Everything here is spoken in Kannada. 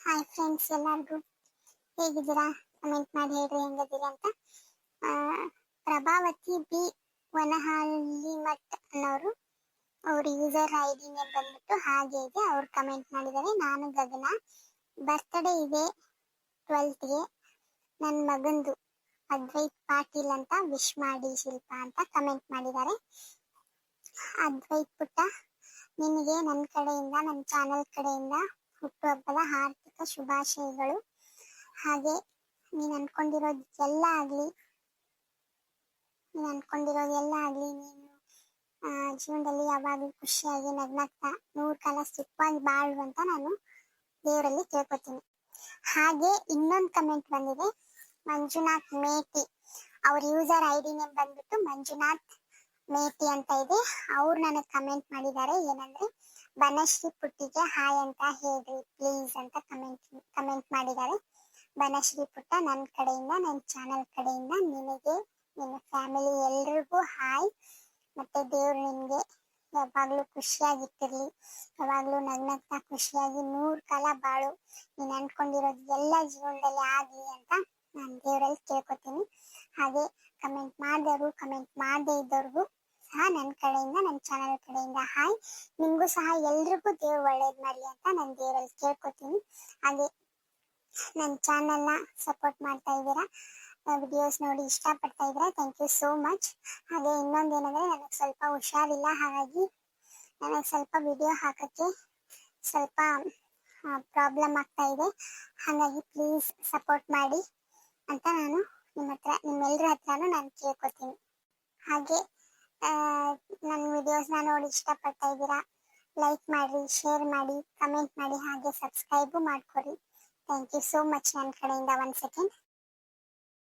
ಹಾಯ್ ಫ್ರೆಂಡ್ಸ್, ಎಲ್ಲರಿಗೂ ಹೇಗಿದ್ದೀರಾ? ಕಮೆಂಟ್ ಮಾಡಿ ಹೇಳ್ರಿ ಹೆಂಗಿದ್ದೀರಿ ಅಂತ. ಪ್ರಭಾವತಿ ಬಿ ವನಹಳ್ಳಿ ಮಠ್ ಅನ್ನೋರು ಅವ್ರ ಯೂಸರ್ ಐಡಿ ನೇಮ್ ಬಂದ್ಬಿಟ್ಟು ಹಾಗೆ ಇದೆ. ಅವ್ರು ಕಮೆಂಟ್ ಮಾಡಿದ್ದಾರೆ, ನಾನು ಗಗನ, ಬರ್ತ್ಡೇ ಇದೆ 12ಗೆ, ನನ್ನ ಮಗಂದು ಅದ್ವೈತ್ ಪಾಟೀಲ್ ಅಂತ ವಿಶ್ ಮಾಡಿ ಶಿಲ್ಪ ಅಂತ ಕಮೆಂಟ್ ಮಾಡಿದ್ದಾರೆ. ಅದ್ವೈತ್ ಪುಟ್ಟ, ನಿನಗೆ ನನ್ನ ಕಡೆಯಿಂದ, ನನ್ನ ಚಾನಲ್ ಕಡೆಯಿಂದ ಹುಟ್ಟುಹಬ್ಬದ ಹಾರ್ದಿಕ ಶುಭಾಶಯಗಳು. ಹಾಗೆ ನೀನು ಅನ್ಕೊಂಡಿರೋದು ಎಲ್ಲ ಆಗಲಿ, ನೀನು ಜೀವನದಲ್ಲಿ ಯಾವಾಗಲೂ ಖುಷಿಯಾಗಿ ನಗ್ನಗ್ತಾ 100 ಕಾಲ ಸುಖವಾಗಿ ಬಾಳು ಅಂತ ನಾನು ದೇವರಲ್ಲಿ ಕೇಳ್ಕೊತೀನಿ. ಹಾಗೆ ಇನ್ನೊಂದು ಕಮೆಂಟ್ ಬಂದಿದೆ, ಮಂಜುನಾಥ್ ಮೇಟಿ, ಅವ್ರ ಯೂಸರ್ ಐಡಿ ನೇಮ್ ಬಂದ್ಬಿಟ್ಟು ಮಂಜುನಾಥ್ ಮೇಟಿ ಅಂತ ಇದೆ. ಅವ್ರು ನನಗೆ ಕಮೆಂಟ್ ಮಾಡಿದ್ದಾರೆ, ಏನಂದ್ರೆ ಬನಶ್ರೀ ಪುಟ್ಟಿಗೆ ಹಾಯ್ ಅಂತ ಹೇಳ್ರಿ ಪ್ಲೀಸ್ ಅಂತ ಕಮೆಂಟ್ ಮಾಡಿದ್ದಾರೆ. ಬನಶ್ರೀ ಪುಟ್ಟ, ನನ್ನ ಕಡೆಯಿಂದ, ನನ್ನ ಚಾನಲ್ ಕಡೆಯಿಂದ ನಿನಗೆ, ನಿನ್ನ ಫ್ಯಾಮಿಲಿ ಎಲ್ರಿಗೂ ಹಾಯ್. ಮತ್ತೆ ದೇವ್ರು ನಿನಗೆ ಯಾವಾಗಲೂ ಖುಷಿಯಾಗಿಟ್ಟಿರ್ಲಿ, ಯಾವಾಗಲೂ ನಗ್ನಗ್ತಾ ಖುಷಿಯಾಗಿ 100 ಕಾಲ ಬಾಳು, ನೀನು ಅನ್ಕೊಂಡಿರೋದು ಎಲ್ಲ ಜೀವನದಲ್ಲಿ ಆಗಲಿ ಅಂತ ನಾನು ದೇವರಲ್ಲಿ ಕೇಳ್ಕೊತೀನಿ. ಹಾಗೆ ಕಮೆಂಟ್ ಮಾಡಿದವರು, ಕಮೆಂಟ್ ಮಾಡದೇ ಇದ್ದವ್ರಿಗೂ ಸಹ ನನ್ನ ಕಡೆಯಿಂದ, ನನ್ನ ಚಾನಲ್ ಕಡೆಯಿಂದ ಹಾಯ್. ನಿಮಗೂ ಸಹ ಎಲ್ರಿಗೂ ದೇವ್ರು ಒಳ್ಳೇದು ಮಾಡಲಿ ಅಂತ ನಾನು ದೇವರಲ್ಲಿ ಕೇಳ್ಕೊತೀನಿ. ಹಾಗೆ ನನ್ನ ಚಾನಲ್ನ ಸಪೋರ್ಟ್ ಮಾಡ್ತಾ ಇದ್ದೀರಾ, ವಿಡಿಯೋಸ್ ನೋಡಿ ಇಷ್ಟಪಡ್ತಾ ಇದ್ದೀರಾ, ಥ್ಯಾಂಕ್ ಯು ಸೋ ಮಚ್. ಹಾಗೆ ಇನ್ನೊಂದೇನೆಂದರೆ, ನನಗೆ ಸ್ವಲ್ಪ ಹುಷಾರಿಲ್ಲ, ಹಾಗಾಗಿ ನನಗೆ ಸ್ವಲ್ಪ ವಿಡಿಯೋ ಹಾಕೋಕ್ಕೆ ಸ್ವಲ್ಪ ಪ್ರಾಬ್ಲಮ್ ಆಗ್ತಾ ಇದೆ. ಹಾಗಾಗಿ ಪ್ಲೀಸ್ ಸಪೋರ್ಟ್ ಮಾಡಿ ಅಂತ ನಾನು ನಿಮ್ಮೆಲ್ಲರ ಹತ್ರನೂ ನಾನು ಕೇಳ್ಕೊತೀನಿ. ಹಾಗೆ ನನ್ನ ವಿಡಿಯೋಸ್ನ ನೋಡಿ ಇಷ್ಟಪಡ್ತಾ ಇದ್ದೀರಾ, ಲೈಕ್ ಮಾಡಿ, ಶೇರ್ ಮಾಡಿ, ಕಮೆಂಟ್ ಮಾಡಿ, ಹಾಗೆ ಸಬ್ಸ್ಕ್ರೈಬು ಮಾಡ್ಕೊಡಿ. ಥ್ಯಾಂಕ್ ಯು ಸೋ ಮಚ್ ನನ್ನ ಕಡೆಯಿಂದ. 1 ಸೆಕೆಂಡ್.